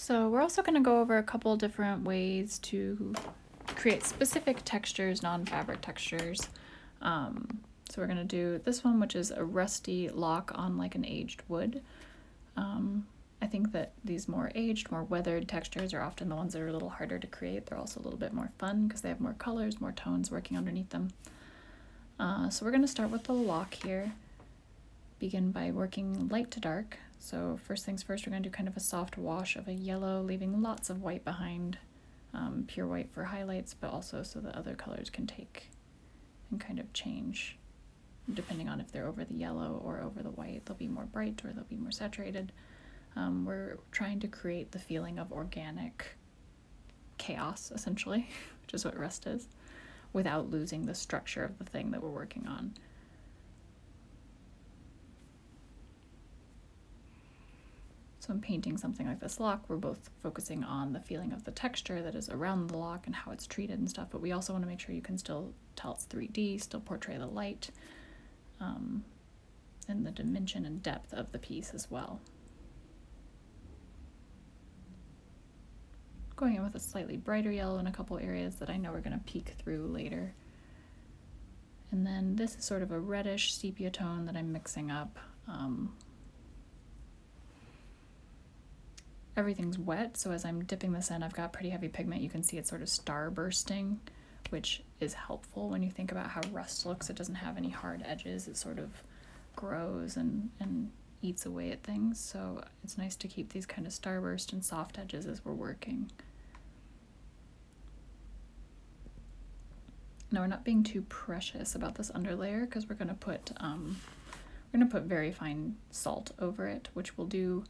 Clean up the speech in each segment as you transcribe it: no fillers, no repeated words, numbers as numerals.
So we're also going to go over a couple different ways to create specific textures, non-fabric textures. So we're going to do this one, which is a rusty lock on like an aged wood. I think that these more aged, more weathered textures are often the ones that are a little harder to create. They're also a little bit more fun because they have more colors, more tones working underneath them. So we're going to start with the lock here. Begin by working light to dark. So first things first, we're going to do kind of a soft wash of a yellow, leaving lots of white behind. Pure white for highlights, but also so that other colors can take and kind of change depending on if they're over the yellow or over the white. They'll be more bright or they'll be more saturated. We're trying to create the feeling of organic chaos, essentially, which is what rust is, without losing the structure of the thing that we're working on. So in painting something like this lock, we're both focusing on the feeling of the texture that is around the lock and how it's treated and stuff, but we also want to make sure you can still tell it's 3D, still portray the light, and the dimension and depth of the piece as well. Going in with a slightly brighter yellow in a couple areas that I know we're going to peek through later. And then this is sort of a reddish sepia tone that I'm mixing up. Everything's wet, so as I'm dipping this in, I've got pretty heavy pigment. You can see it's sort of star bursting, which is helpful when you think about how rust looks. It doesn't have any hard edges. It sort of grows and eats away at things, so it's nice to keep these kind of starburst and soft edges as we're working. Now we're not being too precious about this underlayer because we're going to put very fine salt over it, which will do.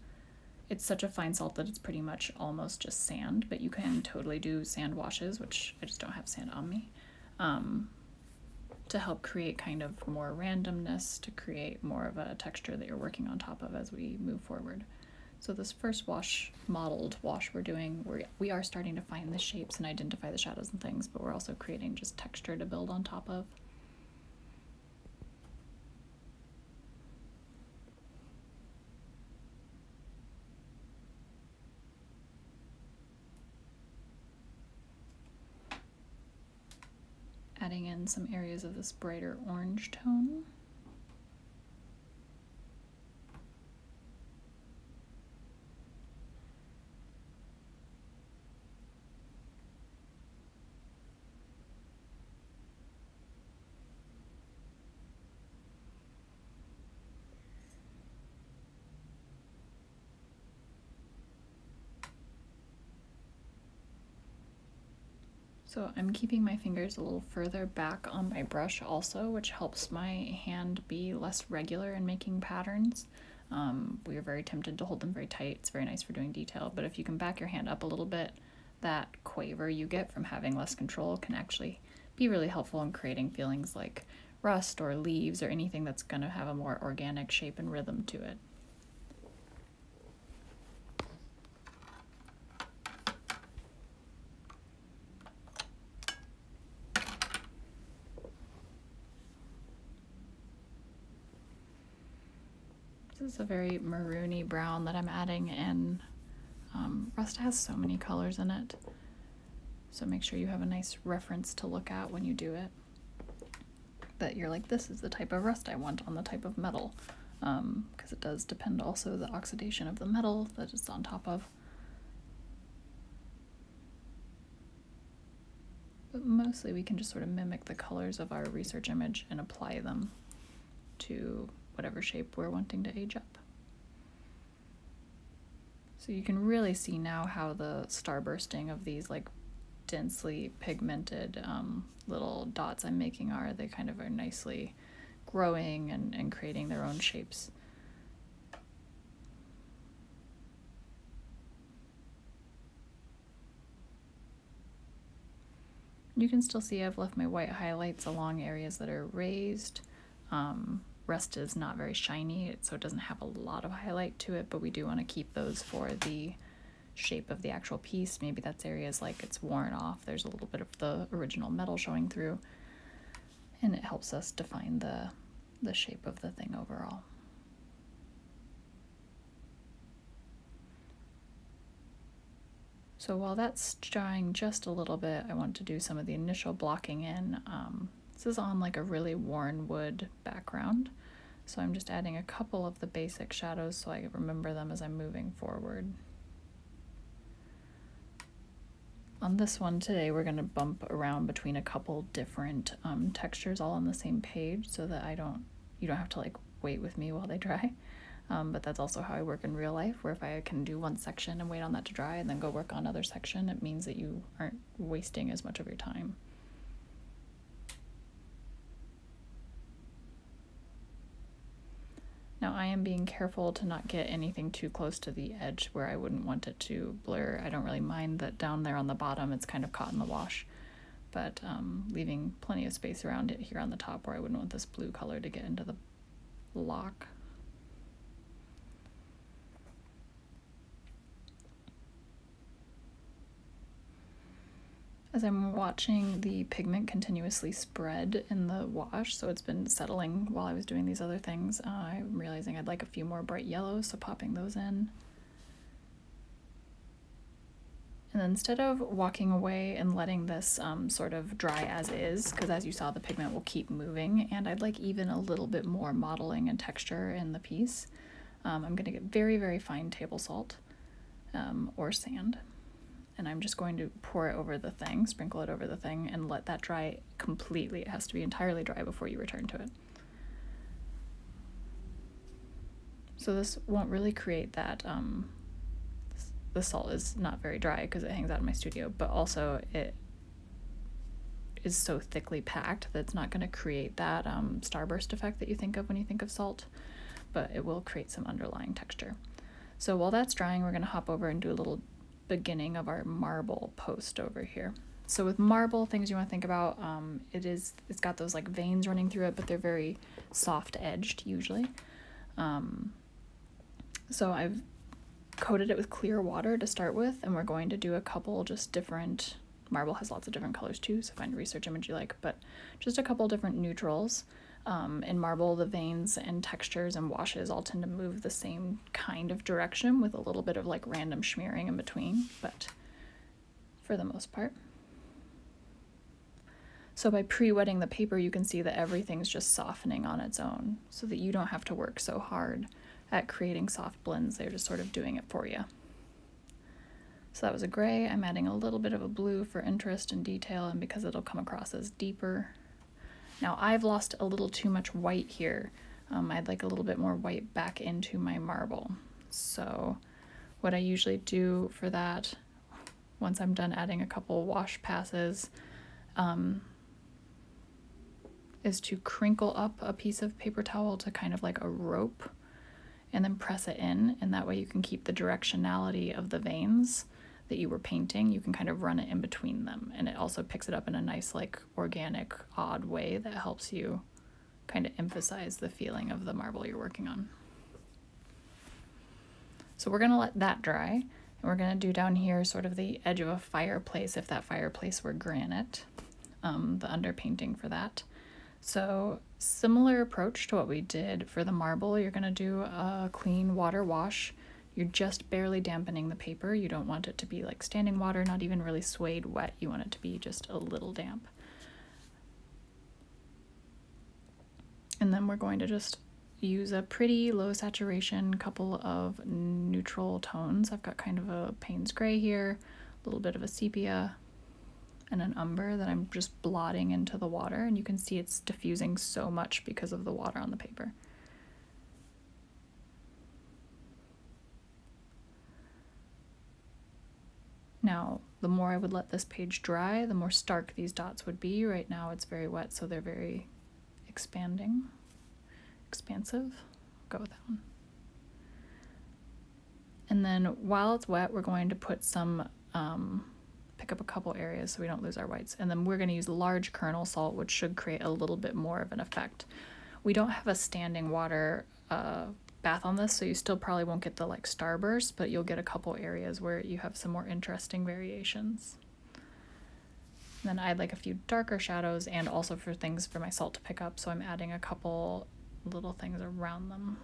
It's such a fine salt that it's pretty much almost just sand, but you can totally do sand washes, which I just don't have sand on me, to help create kind of more randomness, to create more of a texture that you're working on top of as we move forward. So this first wash, modeled wash we're doing, we are starting to find the shapes and identify the shadows and things, but we're also creating just texture to build on top of. Adding in some areas of this brighter orange tone. So I'm keeping my fingers a little further back on my brush also, which helps my hand be less regular in making patterns. We are very tempted to hold them very tight. It's very nice for doing detail, but if you can back your hand up a little bit, that quaver you get from having less control can actually be really helpful in creating feelings like rust or leaves or anything that's going to have a more organic shape and rhythm to it. This is a very maroony brown that I'm adding in. Rust has so many colors in it, so make sure you have a nice reference to look at when you do it. That you're like, this is the type of rust I want on the type of metal, because it does depend also the oxidation of the metal that it's on top of. But mostly we can just sort of mimic the colors of our research image and apply them to whatever shape we're wanting to age up. So you can really see now how the starbursting of these like densely pigmented little dots I'm making are. They kind of are nicely growing and creating their own shapes. You can still see I've left my white highlights along areas that are raised. Rust is not very shiny, so it doesn't have a lot of highlight to it, but we do want to keep those for the shape of the actual piece. Maybe that's areas like it's worn off, there's a little bit of the original metal showing through, and it helps us define the shape of the thing overall. So while that's drying just a little bit, I want to do some of the initial blocking in. This is on like a really worn wood background, so I'm just adding a couple of the basic shadows so I remember them as I'm moving forward. On this one today, we're going to bump around between a couple different textures all on the same page so that you don't have to like wait with me while they dry. But that's also how I work in real life, where if I can do one section and wait on that to dry and then go work on another section, it means that you aren't wasting as much of your time. Now I am being careful to not get anything too close to the edge where I wouldn't want it to blur. I don't really mind that down there on the bottom it's kind of caught in the wash, but leaving plenty of space around it here on the top where I wouldn't want this blue color to get into the block. As I'm watching the pigment continuously spread in the wash, so it's been settling while I was doing these other things, I'm realizing I'd like a few more bright yellows, so popping those in. And then instead of walking away and letting this sort of dry as is, because as you saw, the pigment will keep moving, and I'd like even a little bit more modeling and texture in the piece, I'm going to get very, very fine table salt or sand. And I'm just going to pour it over the thing, sprinkle it over the thing, and let that dry completely. It has to be entirely dry before you return to it. So this won't really create that, the salt is not very dry because it hangs out in my studio, but also it is so thickly packed that it's not going to create that starburst effect that you think of when you think of salt, but it will create some underlying texture. So while that's drying, we're going to hop over and do a little beginning of our marble post over here. So with marble, things you want to think about, it's got those like veins running through it, but they're very soft edged usually. So I've coated it with clear water to start with, and we're going to do a couple just different, marble has lots of different colors too, so find a research image you like, but just a couple different neutrals. In marble, the veins and textures and washes all tend to move the same kind of direction with a little bit of like random smearing in between, but for the most part. So by pre-wetting the paper, you can see that everything's just softening on its own so that you don't have to work so hard at creating soft blends. They're just sort of doing it for you. So that was a gray. I'm adding a little bit of a blue for interest and detail, and because it'll come across as deeper. Now I've lost a little too much white here. I'd like a little bit more white back into my marble. So what I usually do for that, once I'm done adding a couple wash passes, is to crinkle up a piece of paper towel to kind of like a rope and then press it in, and that way you can keep the directionality of the veins that you were painting. You can kind of run it in between them, and it also picks it up in a nice like organic odd way that helps you kind of emphasize the feeling of the marble you're working on. So we're going to let that dry, and we're going to do down here sort of the edge of a fireplace, if that fireplace were granite, the underpainting for that. So similar approach to what we did for the marble. You're going to do a clean water wash. You're just barely dampening the paper. You don't want it to be like standing water, not even really suede wet. You want it to be just a little damp. And then we're going to just use a pretty low saturation couple of neutral tones. I've got kind of a Payne's gray here, a little bit of a sepia, and an umber that I'm just blotting into the water. And you can see it's diffusing so much because of the water on the paper. Now, the more I would let this page dry, the more stark these dots would be. Right now it's very wet, so they're very expansive. Go with that one. And then while it's wet, we're going to put some, pick up a couple areas so we don't lose our whites. And then we're going to use large kernel salt, which should create a little bit more of an effect. We don't have a standing water bath on this, so you still probably won't get the like starburst, but you'll get a couple areas where you have some more interesting variations. And then I had like a few darker shadows and also for things for my salt to pick up, so I'm adding a couple little things around them.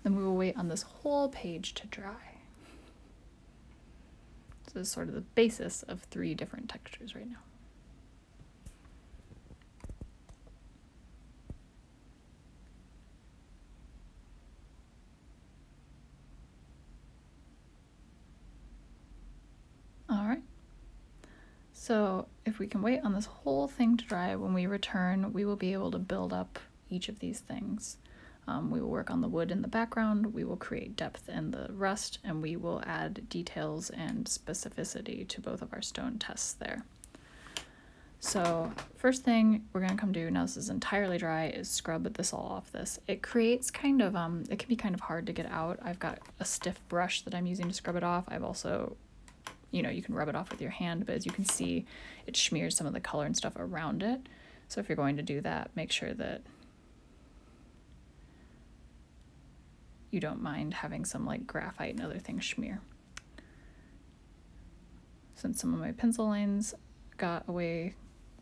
Then we will wait on this whole page to dry. So this is sort of the basis of 3 different textures right now. All right. So if we can wait on this whole thing to dry, when we return, we will be able to build up each of these things. We will work on the wood in the background, we will create depth in the rust, and we will add details and specificity to both of our stone tests there. So first thing we're gonna come do, now this is entirely dry, is scrub this all off this. It creates kind of, it can be kind of hard to get out. I've got a stiff brush that I'm using to scrub it off. I've also, you know, you can rub it off with your hand, but as you can see, it smears some of the color and stuff around it. So if you're going to do that, make sure that you don't mind having some like graphite and other things smear. Since some of my pencil lines got away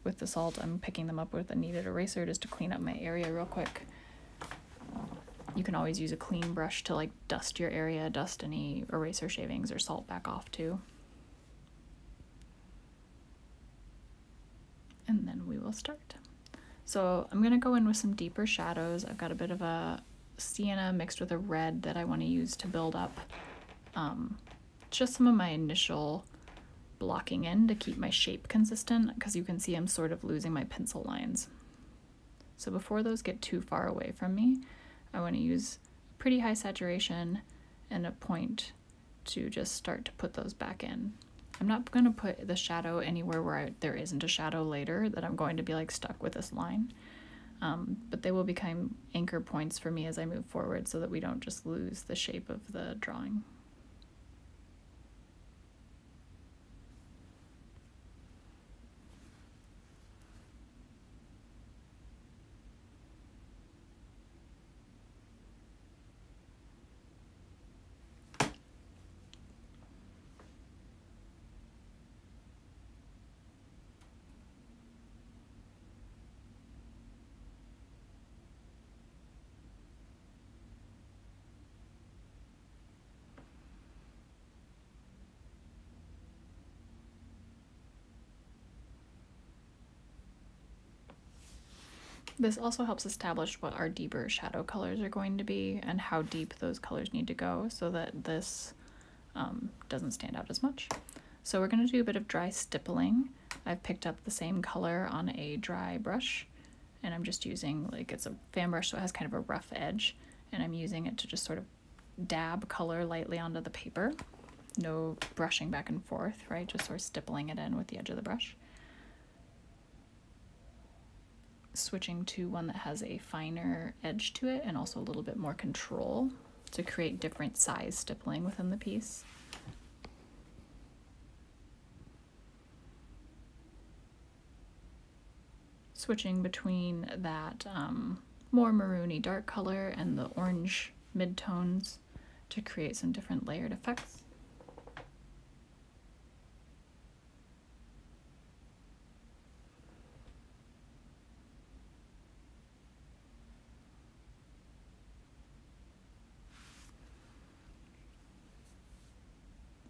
with the salt, I'm picking them up with a kneaded eraser just to clean up my area real quick. You can always use a clean brush to like dust your area, dust any eraser shavings or salt back off too. And then we will start. So I'm gonna go in with some deeper shadows. I've got a bit of a sienna mixed with a red that I want to use to build up just some of my initial blocking in to keep my shape consistent, because you can see I'm sort of losing my pencil lines. So before those get too far away from me, I want to use pretty high saturation and a point to just start to put those back in. I'm not going to put the shadow anywhere where there isn't a shadow later that I'm going to be like stuck with this line. But they will become anchor points for me as I move forward so that we don't just lose the shape of the drawing. This also helps establish what our deeper shadow colors are going to be and how deep those colors need to go so that this doesn't stand out as much. So we're going to do a bit of dry stippling. I've picked up the same color on a dry brush, and I'm just using, like, it's a fan brush so it has kind of a rough edge, and I'm using it to just sort of dab color lightly onto the paper. No brushing back and forth, right? Just sort of stippling it in with the edge of the brush. Switching to one that has a finer edge to it and also a little bit more control to create different size stippling within the piece. Switching between that more maroony dark color and the orange midtones to create some different layered effects.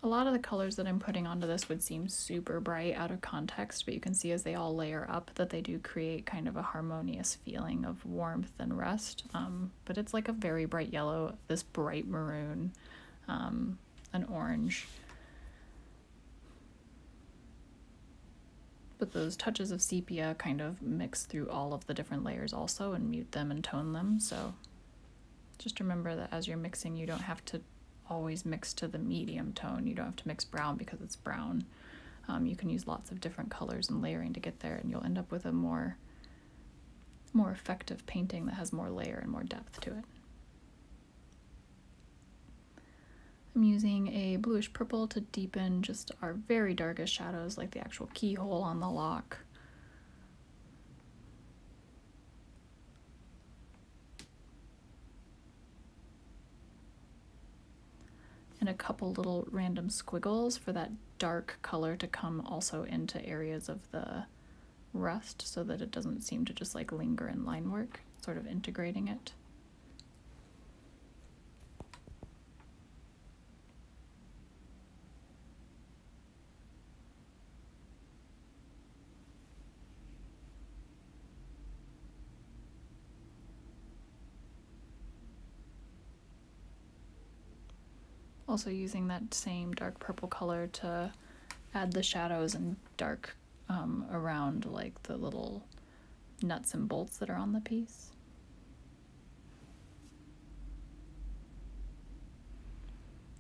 A lot of the colors that I'm putting onto this would seem super bright out of context, but you can see as they all layer up that they do create kind of a harmonious feeling of warmth and rest. But it's like a very bright yellow, this bright maroon, an orange. But those touches of sepia kind of mix through all of the different layers also and mute them and tone them. So just remember that as you're mixing, you don't have to always mix to the medium tone. You don't have to mix brown because it's brown. You can use lots of different colors and layering to get there, and you'll end up with a more effective painting that has more layer and more depth to it. I'm using a bluish purple to deepen just our very darkest shadows, like the actual keyhole on the lock. And a couple little random squiggles for that dark color to come also into areas of the rust so that it doesn't seem to just like linger in line work, sort of integrating it. Also using that same dark purple color to add the shadows and dark around like the little nuts and bolts that are on the piece.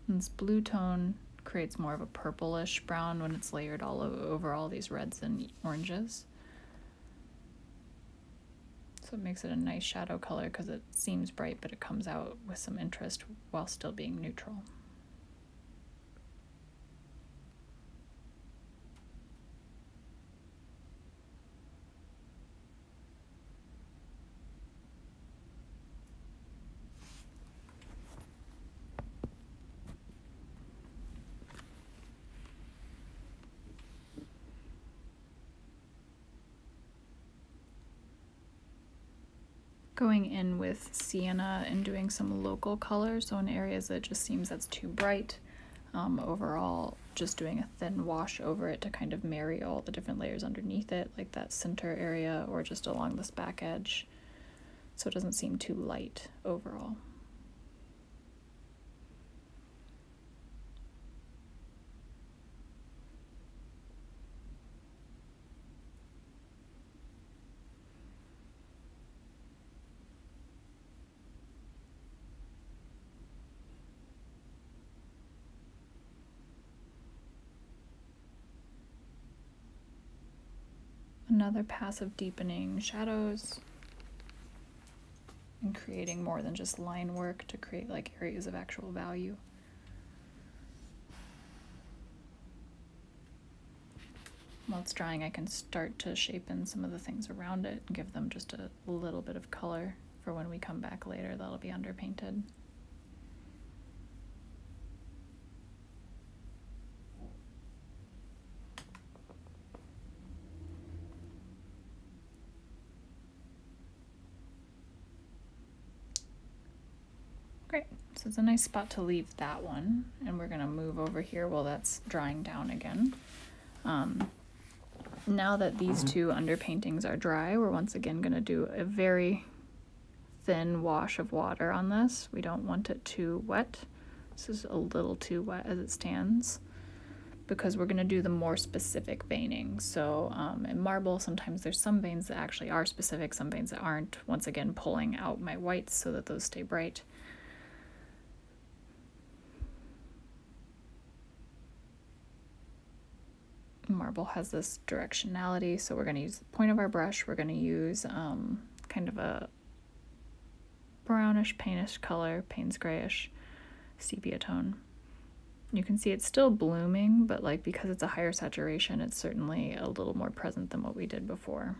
And this blue tone creates more of a purplish brown when it's layered all over all these reds and oranges. So it makes it a nice shadow color because it seems bright, but it comes out with some interest while still being neutral. Going in with sienna and doing some local color, so in areas that it just seems that's too bright, overall just doing a thin wash over it to kind of marry all the different layers underneath it, like that center area or just along this back edge, so it doesn't seem too light overall. Another pass of deepening shadows and creating more than just line work to create like areas of actual value. While it's drying, I can start to shape in some of the things around it and give them just a little bit of color for when we come back later that'll be underpainted. Great, so it's a nice spot to leave that one, and we're gonna move over here while that's drying down again. Now that these two underpaintings are dry, we're once again gonna do a very thin wash of water on this. We don't want it too wet. This is a little too wet as it stands, because we're gonna do the more specific veining. So in marble, sometimes there's some veins that actually are specific, some veins that aren't. Once again, pulling out my whites so that those stay bright. Marble has this directionality, so we're going to use the point of our brush. We're going to use kind of a brownish, paintish color, Payne's grayish sepia tone. You can see it's still blooming, but like because it's a higher saturation, it's certainly a little more present than what we did before.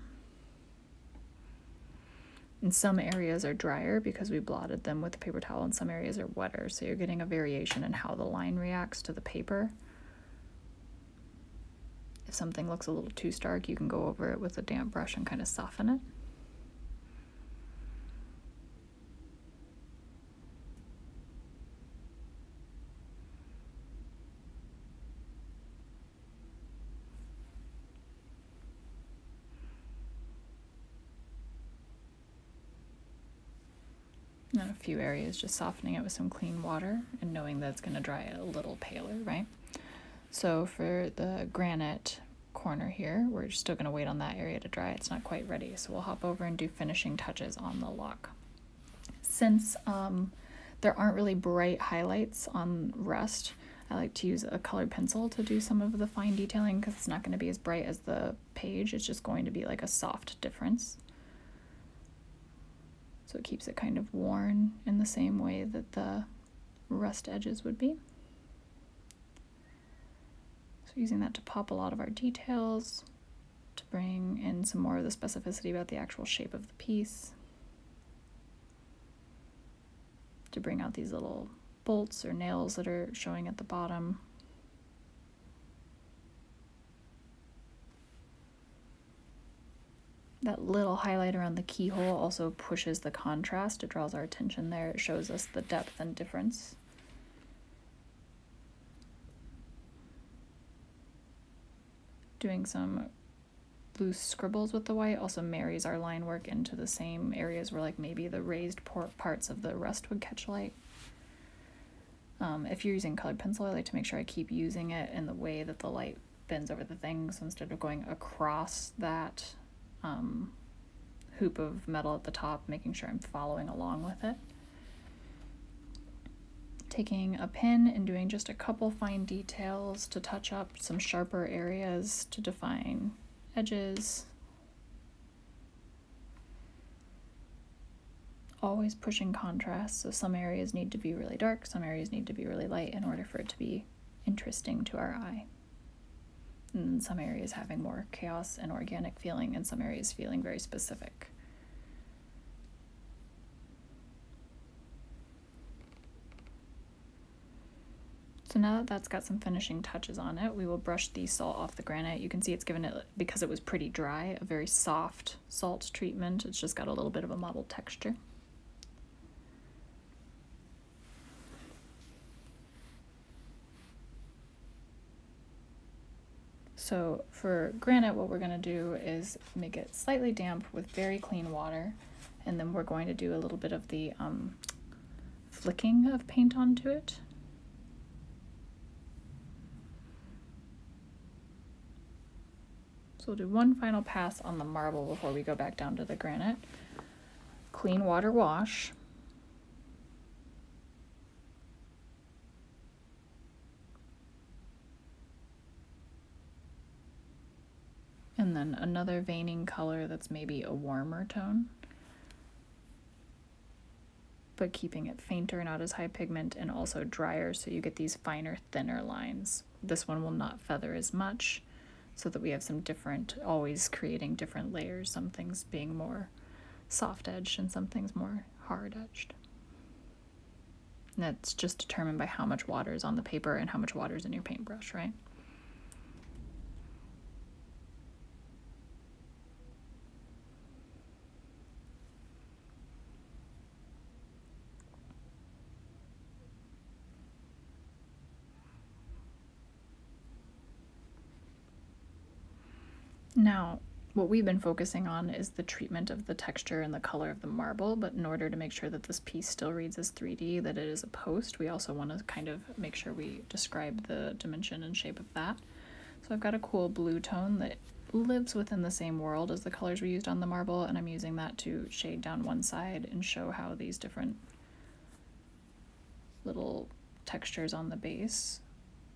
And some areas are drier because we blotted them with the paper towel, and some areas are wetter, so you're getting a variation in how the line reacts to the paper. If something looks a little too stark, you can go over it with a damp brush and kind of soften it. And a few areas just softening it with some clean water and knowing that it's going to dry a little paler, right? So for the granite corner here, we're still going to wait on that area to dry. It's not quite ready, so we'll hop over and do finishing touches on the lock. Since there aren't really bright highlights on rust, I like to use a colored pencil to do some of the fine detailing because it's not going to be as bright as the page. It's just going to be like a soft difference. So it keeps it kind of worn in the same way that the rust edges would be. So using that to pop a lot of our details, to bring in some more of the specificity about the actual shape of the piece, to bring out these little bolts or nails that are showing at the bottom. That little highlight around the keyhole also pushes the contrast. It draws our attention there. It shows us the depth and difference. Doing some loose scribbles with the white also marries our line work into the same areas where like maybe the raised parts of the rust would catch light. If you're using colored pencil, I like to make sure I keep using it in the way that the light bends over the thing. So instead of going across that hoop of metal at the top, making sure I'm following along with it. Taking a pen and doing just a couple fine details to touch up some sharper areas to define edges. Always pushing contrast, so some areas need to be really dark, some areas need to be really light in order for it to be interesting to our eye. And then some areas having more chaos and organic feeling, and some areas feeling very specific. So now that that's got some finishing touches on it, we will brush the salt off the granite. You can see it's given it, because it was pretty dry, a very soft salt treatment. It's just got a little bit of a mottled texture. So for granite, what we're going to do is make it slightly damp with very clean water, and then we're going to do a little bit of the flicking of paint onto it. So we'll do one final pass on the marble before we go back down to the granite. Clean water wash. And then another veining color that's maybe a warmer tone, but keeping it fainter, not as high pigment, and also drier, so you get these finer, thinner lines. This one will not feather as much, so that we have some different, always creating different layers, some things being more soft-edged and some things more hard-edged. And that's just determined by how much water is on the paper and how much water is in your paintbrush, right? Now, what we've been focusing on is the treatment of the texture and the color of the marble, but in order to make sure that this piece still reads as 3D, that it is a post, we also want to kind of make sure we describe the dimension and shape of that. So I've got a cool blue tone that lives within the same world as the colors we used on the marble, and I'm using that to shade down one side and show how these different little textures on the base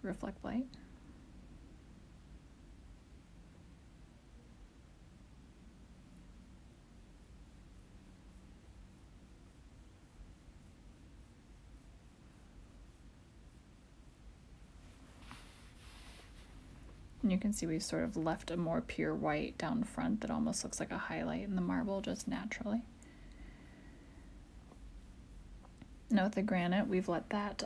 reflect light. And you can see we've sort of left a more pure white down front that almost looks like a highlight in the marble just naturally. Now with the granite, we've let that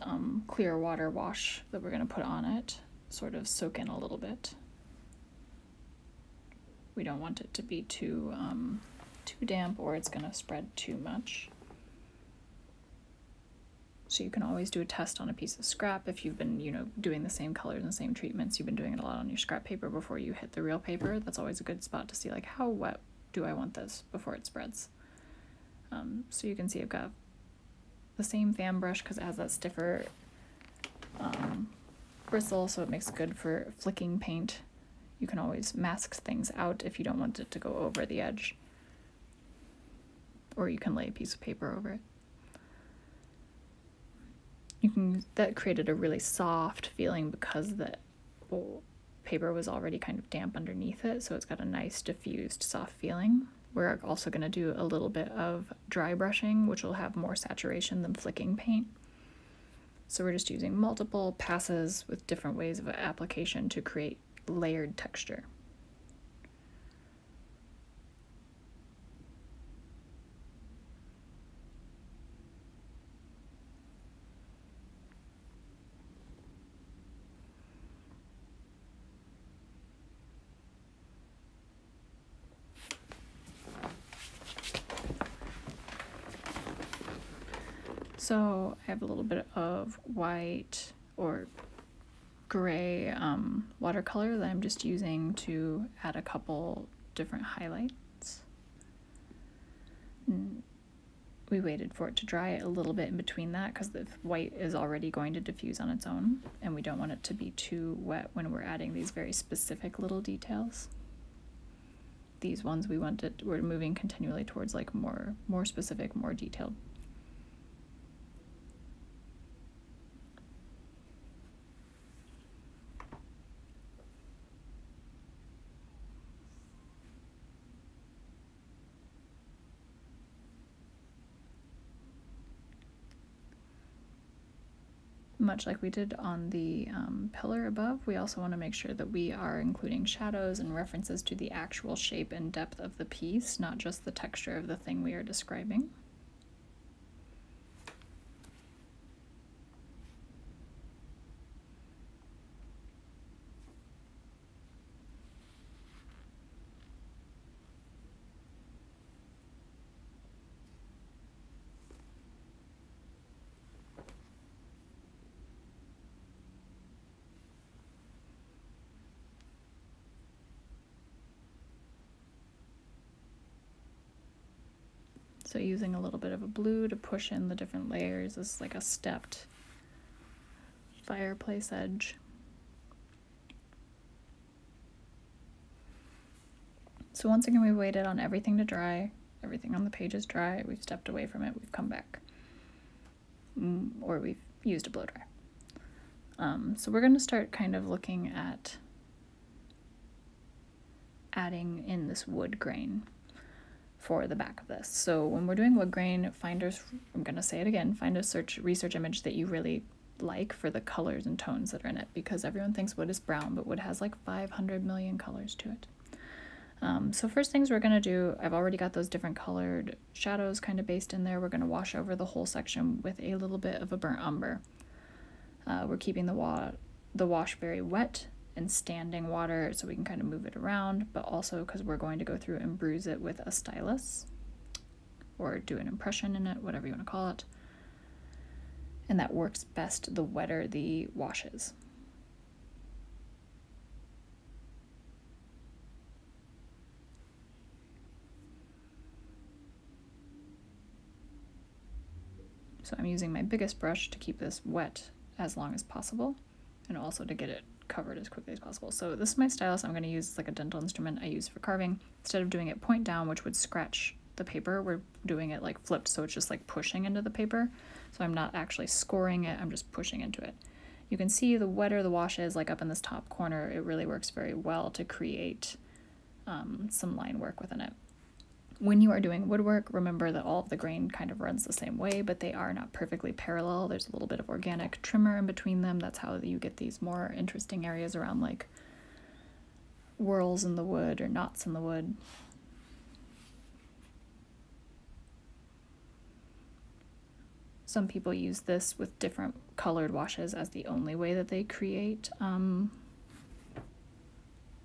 clear water wash that we're going to put on it sort of soak in a little bit. We don't want it to be too damp, or it's going to spread too much. So you can always do a test on a piece of scrap if you've been, doing the same colors and the same treatments. You've been doing it a lot on your scrap paper before you hit the real paper. That's always a good spot to see, like, how wet do I want this before it spreads. So you can see I've got the same fan brush because it has that stiffer bristle, so it makes it good for flicking paint. You can always mask things out if you don't want it to go over the edge. Or you can lay a piece of paper over it. That created a really soft feeling because the paper was already kind of damp underneath it, so it's got a nice diffused soft feeling. We're also going to do a little bit of dry brushing, which will have more saturation than flicking paint. So we're just using multiple passes with different ways of application to create layered texture. So I have a little bit of white or gray watercolor that I'm just using to add a couple different highlights. we waited for it to dry a little bit in between that because the white is already going to diffuse on its own, and we don't want it to be too wet when we're adding these very specific little details. These ones we're moving continually towards like more specific, more detailed. Much like we did on the pillar above, we also want to make sure that we are including shadows and references to the actual shape and depth of the piece, not just the texture of the thing we are describing. So using a little bit of a blue to push in the different layers is like a stepped fireplace edge. So once again, we waited on everything to dry. Everything on the page is dry. We've stepped away from it. We've come back. Or we've used a blow dry. So we're going to start kind of looking at adding in this wood grain for the back of this. So when we're doing wood grain, I'm going to say it again, find a research image that you really like for the colors and tones that are in it, because everyone thinks wood is brown, but wood has like 500 million colors to it. So first things we're going to do, I've already got those different colored shadows kind of based in there. We're going to wash over the whole section with a little bit of a burnt umber. We're keeping the wash very wet and standing water so we can kind of move it around, but also because we're going to go through and bruise it with a stylus or do an impression in it, whatever you want to call it. And that works best the wetter the wash is. So I'm using my biggest brush to keep this wet as long as possible, and also to get it covered as quickly as possible. So this is my stylus. I'm going to use like a dental instrument I use for carving. Instead of doing it point down, which would scratch the paper, we're doing it like flipped, so it's just like pushing into the paper. So I'm not actually scoring it, I'm just pushing into it. You can see the wetter the wash is, like up in this top corner, it really works very well to create some line work within it. When you are doing woodwork, remember that all of the grain kind of runs the same way, but they are not perfectly parallel. There's a little bit of organic trimmer in between them. That's how you get these more interesting areas around like whorls in the wood or knots in the wood. Some people use this with different colored washes as the only way that they create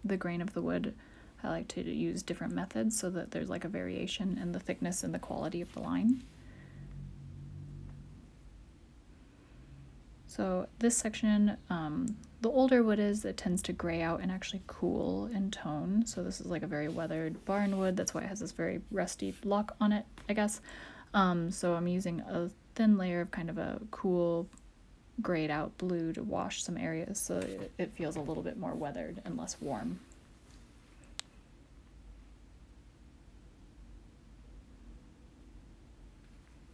the grain of the wood. I like to use different methods so that there's like a variation in the thickness and the quality of the line. So this section, the older wood is, it tends to gray out and actually cool in tone. So this is like a very weathered barn wood. That's why it has this very rusty lock on it, I guess. So I'm using a thin layer of kind of a cool grayed out blue to wash some areas so it feels a little bit more weathered and less warm.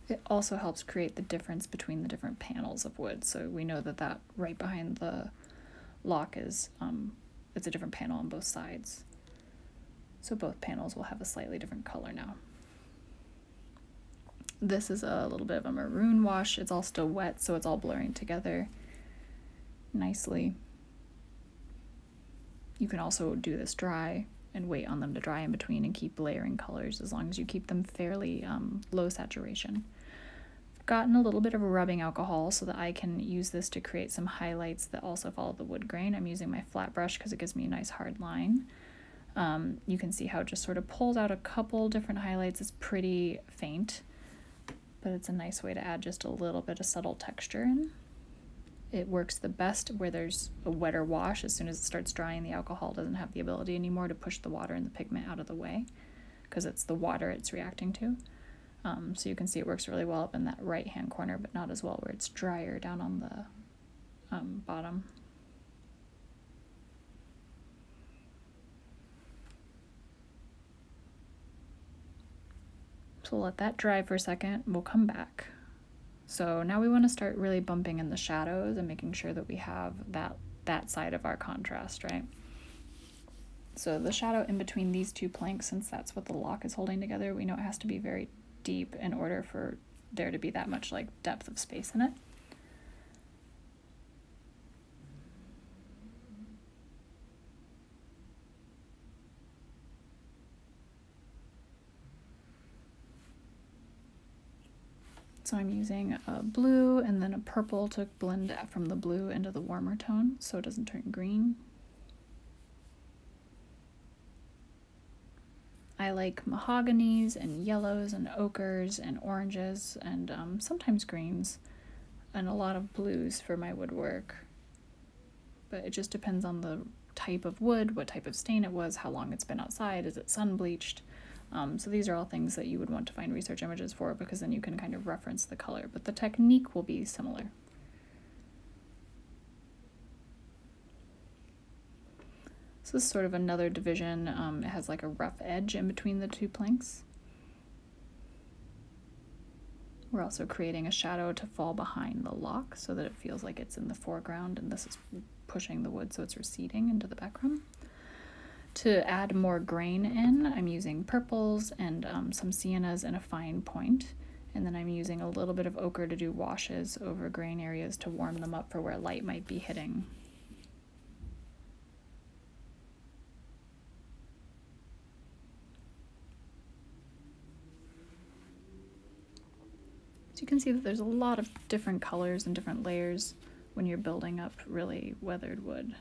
It also helps create the difference between the different panels of wood. So we know that right behind the lock is, it's a different panel on both sides. So both panels will have a slightly different color now. This is a little bit of a maroon wash. It's all still wet, so it's all blurring together nicely. You can also do this dry and wait on them to dry in between and keep layering colors as long as you keep them fairly low saturation. I've gotten a little bit of a rubbing alcohol so that I can use this to create some highlights that also follow the wood grain. I'm using my flat brush because it gives me a nice hard line. You can see how it just sort of pulls out a couple different highlights. It's pretty faint, but it's a nice way to add just a little bit of subtle texture in. It works the best where there's a wetter wash. As soon as it starts drying, the alcohol doesn't have the ability anymore to push the water and the pigment out of the way because it's the water it's reacting to. So you can see it works really well up in that right hand corner, but not as well where it's drier down on the bottom. So we'll let that dry for a second, we'll come back. So now we want to start really bumping in the shadows and making sure that we have that side of our contrast, right? So the shadow in between these two planks, since that's what the lock is holding together, we know it has to be very deep in order for there to be that much like depth of space in it. So I'm using a blue and then a purple to blend from the blue into the warmer tone so it doesn't turn green. I like mahoganies and yellows and ochres and oranges and sometimes greens and a lot of blues for my woodwork. But it just depends on the type of wood, what type of stain it was, how long it's been outside, is it sun bleached. So these are all things that you would want to find research images for because then you can kind of reference the color, but the technique will be similar. So this is sort of another division. It has like a rough edge in between the two planks. We're also creating a shadow to fall behind the lock so that it feels like it's in the foreground and this is pushing the wood so it's receding into the background. To add more grain in, I'm using purples and some siennas and a fine point. And then I'm using a little bit of ochre to do washes over grain areas to warm them up for where light might be hitting. So you can see that there's a lot of different colors and different layers when you're building up really weathered wood.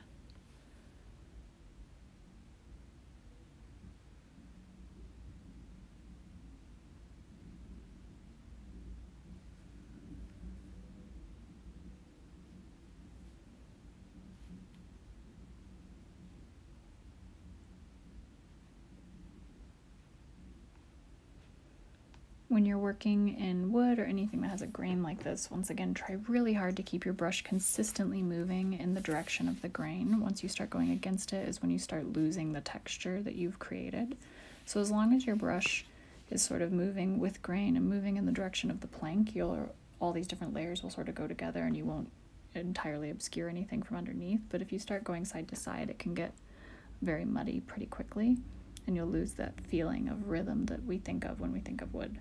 When you're working in wood or anything that has a grain like this, once again, try really hard to keep your brush consistently moving in the direction of the grain. Once you start going against it is when you start losing the texture that you've created. So as long as your brush is sort of moving with grain and moving in the direction of the plank, all these different layers will sort of go together and you won't entirely obscure anything from underneath. But if you start going side to side, it can get very muddy pretty quickly and you'll lose that feeling of rhythm that we think of when we think of wood.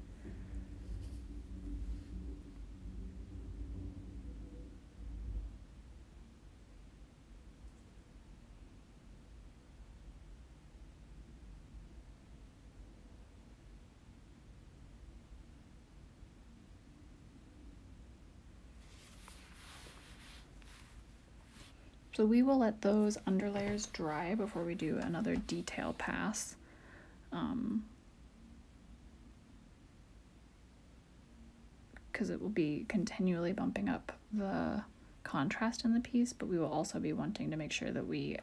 So we will let those underlayers dry before we do another detail pass. Because it will be continually bumping up the contrast in the piece, but we will also be wanting to make sure that we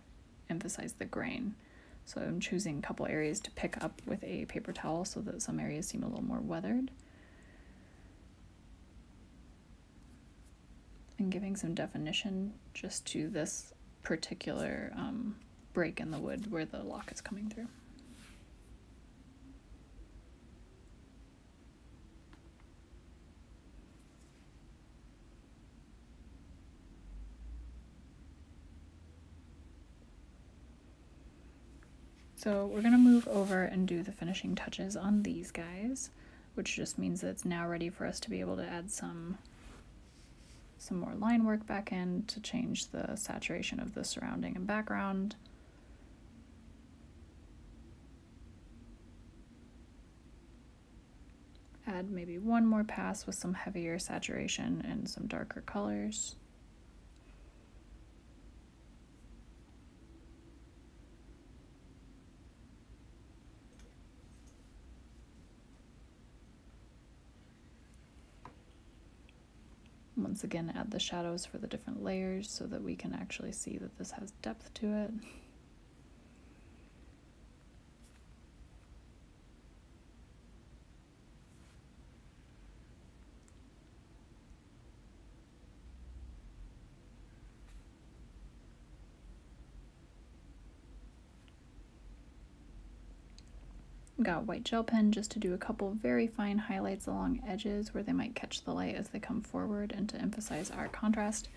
emphasize the grain. So I'm choosing a couple areas to pick up with a paper towel so that some areas seem a little more weathered. And giving some definition just to this particular break in the wood where the lock is coming through. So we're gonna move over and do the finishing touches on these guys, which just means that it's now ready for us to be able to add some more line work back in to change the saturation of the surrounding and background. Add maybe one more pass with some heavier saturation and some darker colors. Once again, add the shadows for the different layers so that we can actually see that this has depth to it. Got white gel pen just to do a couple very fine highlights along edges where they might catch the light as they come forward and to emphasize our contrast.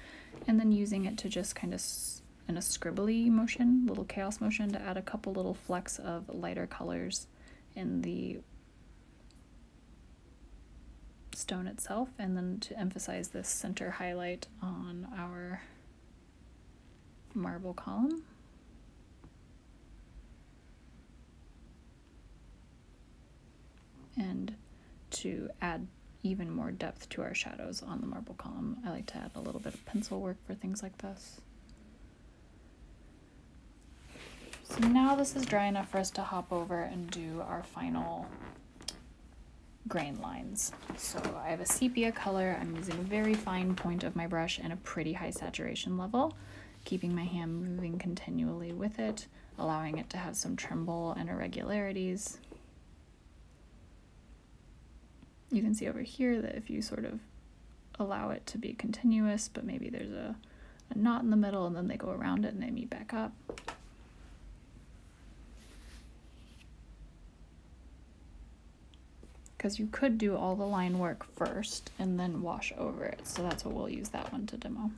And then using it to just kind of in a scribbly motion, little chaos motion, to add a couple little flecks of lighter colors in the stone itself, and then to emphasize this center highlight on our marble column. And to add even more depth to our shadows on the marble column, I like to add a little bit of pencil work for things like this. So now this is dry enough for us to hop over and do our final grain lines. So I have a sepia color. I'm using a very fine point of my brush and a pretty high saturation level, keeping my hand moving continually with it, allowing it to have some tremble and irregularities. You can see over here that if you sort of allow it to be continuous, but maybe there's a knot in the middle and then they go around it and they meet back up. Because you could do all the line work first and then wash over it, so that's what we'll use that one to demo.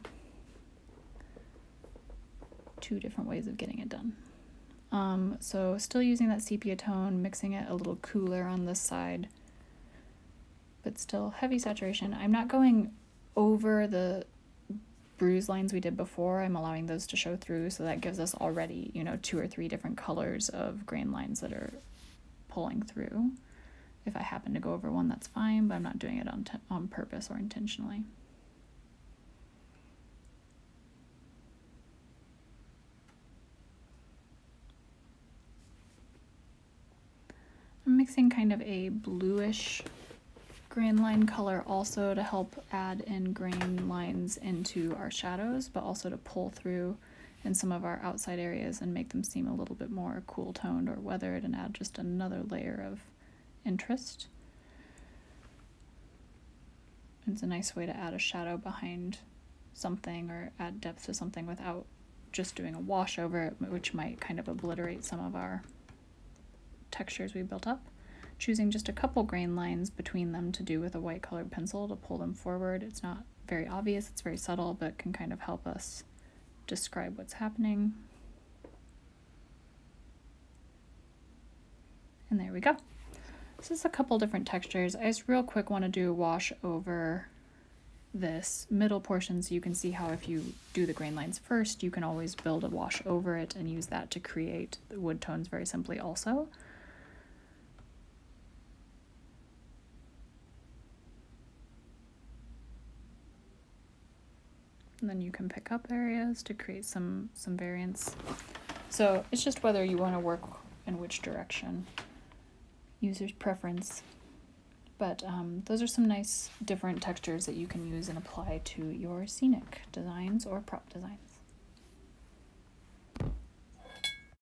Two different ways of getting it done. So still using that sepia tone, mixing it a little cooler on this side, but still heavy saturation. I'm not going over the bruise lines we did before. I'm allowing those to show through, so that gives us already, you know, 2 or 3 different colors of grain lines that are pulling through. If I happen to go over one, that's fine, but I'm not doing it on purpose or intentionally. I'm mixing kind of a bluish grain line color also to help add in grain lines into our shadows, but also to pull through in some of our outside areas and make them seem a little bit more cool toned or weathered and add just another layer of interest. It's a nice way to add a shadow behind something or add depth to something without just doing a wash over it, which might kind of obliterate some of our textures we built up. Choosing just a couple grain lines between them to do with a white colored pencil to pull them forward. It's not very obvious, it's very subtle, but can kind of help us describe what's happening. And there we go. This is a couple different textures. I just real quick want to do a wash over this middle portion so you can see how if you do the grain lines first, you can always build a wash over it and use that to create the wood tones very simply also. And then you can pick up areas to create some variance. So it's just whether you want to work in which direction. User's preference. But those are some nice different textures that you can use and apply to your scenic designs or prop designs.